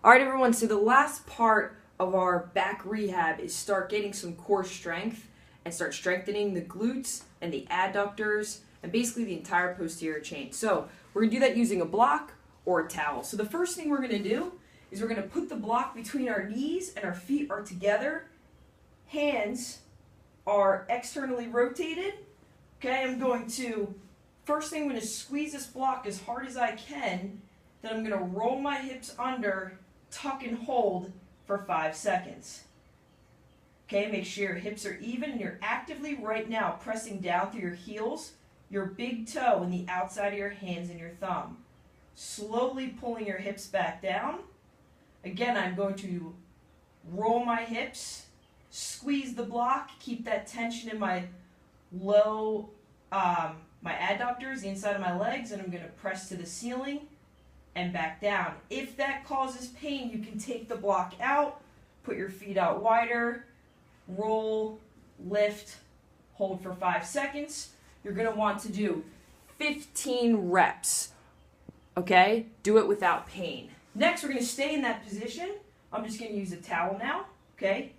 All right, everyone, so the last part of our back rehab is start getting some core strength and start strengthening the glutes and the adductors and basically the entire posterior chain. So we're going to do that using a block or a towel. So the first thing we're going to do is we're going to put the block between our knees and our feet are together. Hands are externally rotated. Okay, I'm going to, first thing I'm going to squeeze this block as hard as I can. Then I'm going to roll my hips under, tuck and hold for 5 seconds. Okay, make sure your hips are even and you're actively right now pressing down through your heels, your big toe, and the outside of your hands and your thumb. Slowly pulling your hips back down. Again, I'm going to roll my hips, squeeze the block, keep that tension in my low, my adductors, the inside of my legs, and I'm going to press to the ceiling and back down. If that causes pain, you can take the block out, put your feet out wider, roll, lift, hold for 5 seconds. You're going to want to do 15 reps, okay? Do it without pain. Next, we're going to stay in that position. I'm just going to use a towel now, okay?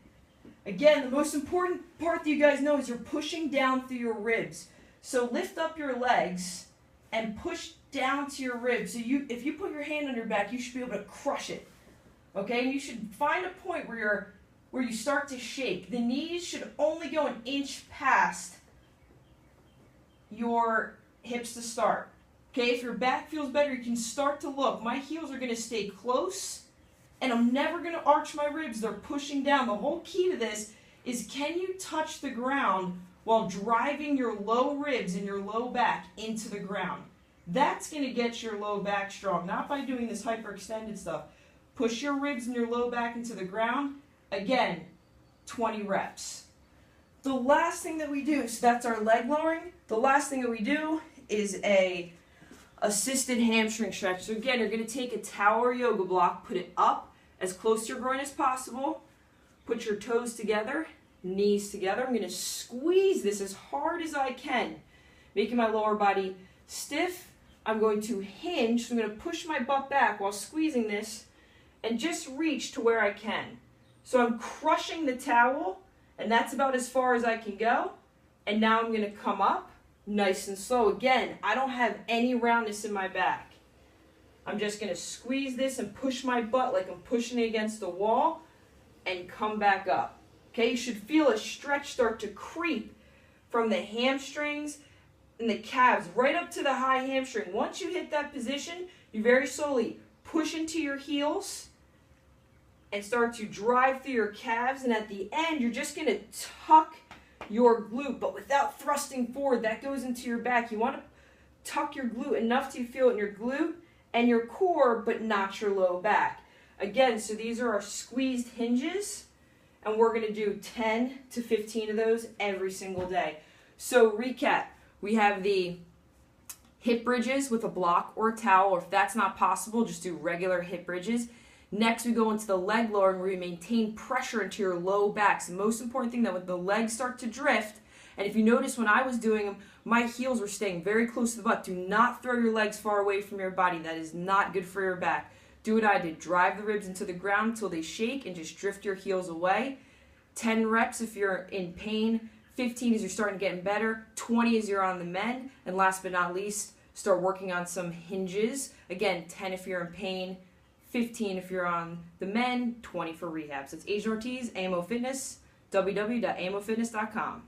Again, the most important part that you guys know is you're pushing down through your ribs. So lift up your legs and push down to your ribs. So if you put your hand on your back, you should be able to crush it. Okay, and you should find a point where you start to shake. The knees should only go an inch past your hips to start. Okay, if your back feels better, you can start to look. My heels are going to stay close, and I'm never going to arch my ribs. They're pushing down. The whole key to this is, can you touch the ground while driving your low ribs and your low back into the ground? That's going to get your low back strong, not by doing this hyperextended stuff. Push your ribs and your low back into the ground. Again, 20 reps. The last thing that we do, so that's our leg lowering. The last thing that we do is a assisted hamstring stretch. So again, you're going to take a towel or yoga block, put it up as close to your groin as possible. Put your toes together, knees together. I'm going to squeeze this as hard as I can, making my lower body stiff. I'm going to hinge, so I'm going to push my butt back while squeezing this and just reach to where I can. So I'm crushing the towel, and that's about as far as I can go. And now I'm going to come up nice and slow. Again, I don't have any roundness in my back. I'm just going to squeeze this and push my butt like I'm pushing it against the wall and come back up. Okay, you should feel a stretch start to creep from the hamstrings and the calves right up to the high hamstring. Once you hit that position, you very slowly push into your heels and start to drive through your calves. And at the end, you're just going to tuck your glute, but without thrusting forward. That goes into your back. You want to tuck your glute enough to feel it in your glute and your core, but not your low back. Again, so these are our squeezed hinges, and we're going to do 10 to 15 of those every single day. So recap. We have the hip bridges with a block or a towel, or if that's not possible, just do regular hip bridges. Next, we go into the leg lowering where you maintain pressure into your low back. So the most important thing, that when the legs start to drift, and if you notice when I was doing them, my heels were staying very close to the butt. Do not throw your legs far away from your body. That is not good for your back. Do what I did. Drive the ribs into the ground until they shake and just drift your heels away. 10 reps if you're in pain. 15 as you're starting to get better, 20 as you're on the mend, and last but not least, start working on some hinges. Again, 10 if you're in pain, 15 if you're on the mend, 20 for rehab. So it's Adrian Ortiz, AMO Fitness, www.amofitness.com.